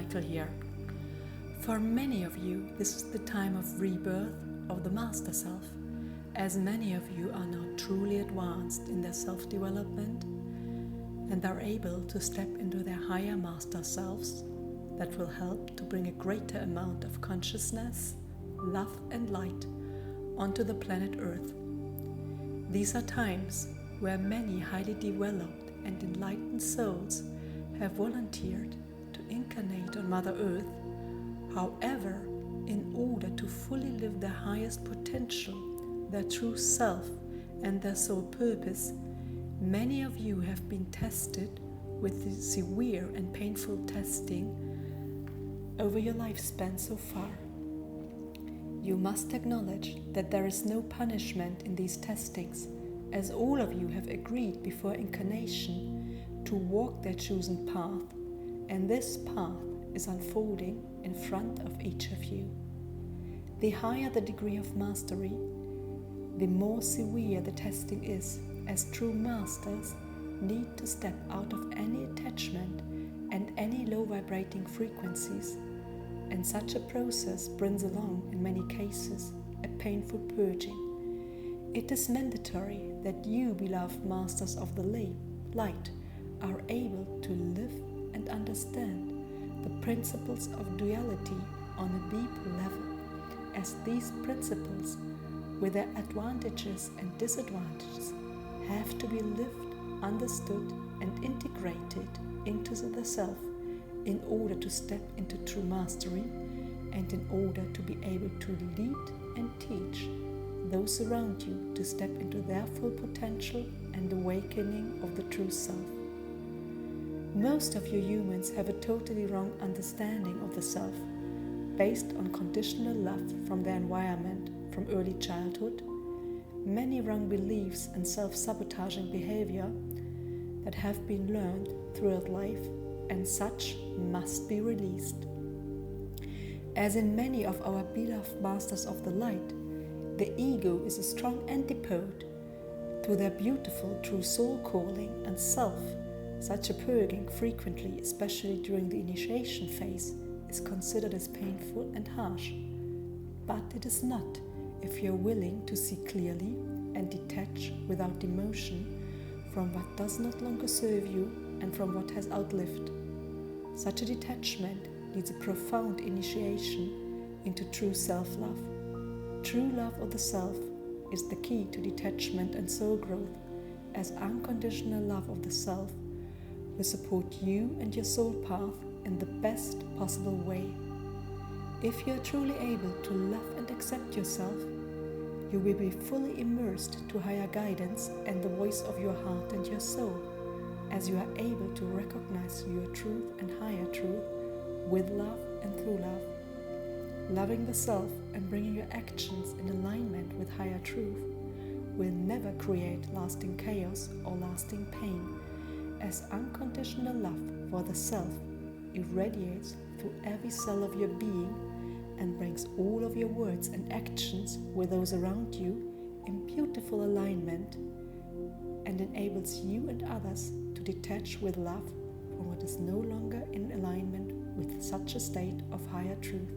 Michael here. For many of you, this is the time of rebirth of the Master Self, as many of you are now truly advanced in their self-development and are able to step into their higher Master Selves that will help to bring a greater amount of consciousness, love and light onto the planet Earth. These are times where many highly developed and enlightened souls have volunteered to incarnate on Mother Earth. However, in order to fully live their highest potential, their true self and their soul purpose, many of you have been tested with the severe and painful testing over your lifespan so far. You must acknowledge that there is no punishment in these testings, as all of you have agreed before incarnation to walk their chosen path, and this path is unfolding in front of each of you. The higher the degree of mastery, the more severe the testing is, as true masters need to step out of any attachment and any low vibrating frequencies, and such a process brings along, in many cases, a painful purging. It is mandatory that you, beloved masters of the light, are able to live and understand the principles of duality on a deep level, as these principles, with their advantages and disadvantages, have to be lived, understood and integrated into the self in order to step into true mastery and in order to be able to lead and teach those around you to step into their full potential and awakening of the true self. Most of you humans have a totally wrong understanding of the self, based on conditional love from their environment from early childhood, many wrong beliefs and self-sabotaging behavior that have been learned throughout life, and such must be released. As in many of our beloved masters of the light, the ego is a strong antipode to their beautiful true soul calling and self. Such a purging, frequently, especially during the initiation phase, is considered as painful and harsh. But it is not if you are willing to see clearly and detach without emotion from what does not longer serve you and from what has outlived. Such a detachment needs a profound initiation into true self-love. True love of the self is the key to detachment and soul growth, as unconditional love of the self will support you and your soul path in the best possible way. If you are truly able to love and accept yourself, you will be fully immersed to higher guidance and the voice of your heart and your soul, as you are able to recognize your truth and higher truth with love and through love. Loving the self and bringing your actions in alignment with higher truth will never create lasting chaos or lasting pain, as unconditional love for the self irradiates through every cell of your being and brings all of your words and actions with those around you in beautiful alignment, and enables you and others to detach with love from what is no longer in alignment with such a state of higher truth.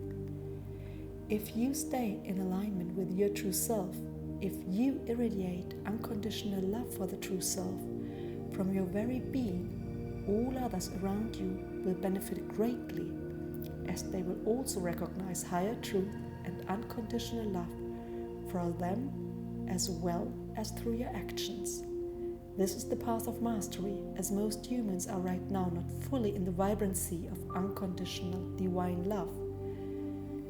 If you stay in alignment with your true self, if you irradiate unconditional love for the true self from your very being, all others around you will benefit greatly, as they will also recognize higher truth and unconditional love for them as well as through your actions. This is the path of mastery, as most humans are right now not fully in the vibrancy of unconditional divine love,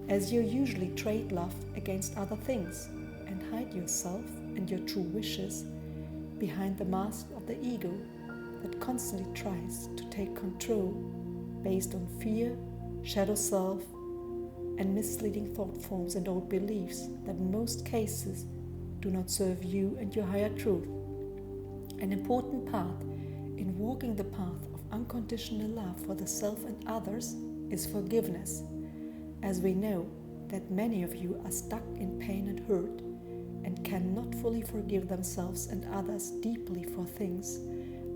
as you usually trade love against other things and hide yourself and your true wishes behind the mask of the ego that constantly tries to take control based on fear, shadow self, and misleading thought forms and old beliefs that in most cases do not serve you and your higher truth. An important part in walking the path of unconditional love for the self and others is forgiveness, as we know that many of you are stuck in pain and hurt and cannot fully forgive themselves and others deeply for things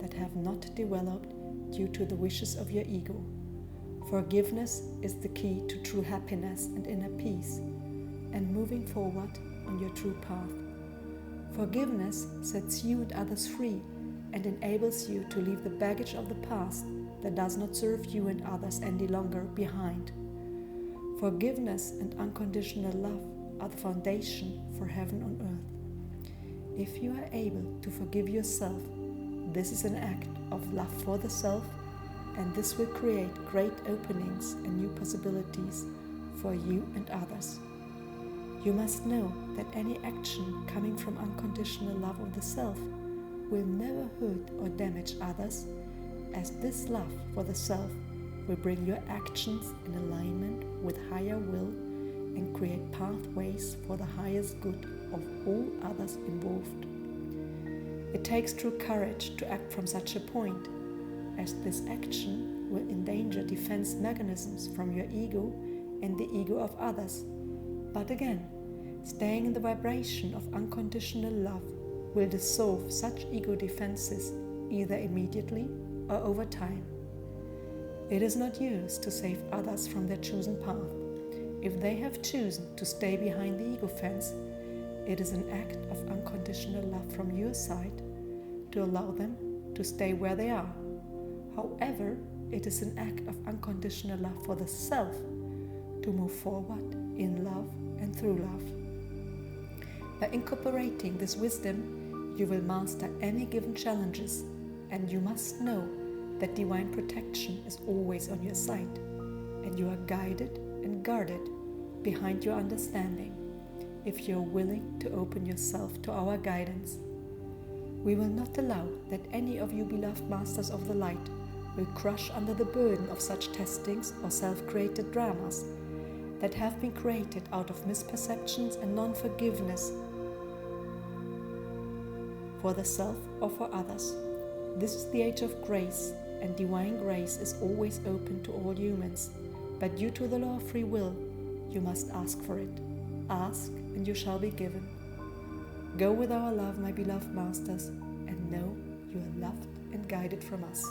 that have not developed due to the wishes of your ego. Forgiveness is the key to true happiness and inner peace, and moving forward on your true path. Forgiveness sets you and others free and enables you to leave the baggage of the past that does not serve you and others any longer behind. Forgiveness and unconditional love are the foundation for heaven on earth. If you are able to forgive yourself, this is an act of love for the self, and this will create great openings and new possibilities for you and others. You must know that any action coming from unconditional love of the self will never hurt or damage others, as this love for the self will bring your actions in alignment with higher will and create pathways for the highest good of all others involved. It takes true courage to act from such a point, as this action will endanger defense mechanisms from your ego and the ego of others. But again, staying in the vibration of unconditional love will dissolve such ego defenses either immediately or over time. It is not yours to save others from their chosen path. If they have chosen to stay behind the ego fence, it is an act of unconditional love from your side to allow them to stay where they are. However, it is an act of unconditional love for the self to move forward in love and through love. By incorporating this wisdom, you will master any given challenges, and you must know that divine protection is always on your side, and you are guided and guarded behind your understanding if you are willing to open yourself to our guidance. We will not allow that any of you beloved masters of the light will crush under the burden of such testings or self-created dramas that have been created out of misperceptions and non-forgiveness for the self or for others. This is the age of grace, and divine grace is always open to all humans, but due to the law of free will, you must ask for it. Ask, and you shall be given. Go with our love, my beloved masters, and know you are loved and guided from us.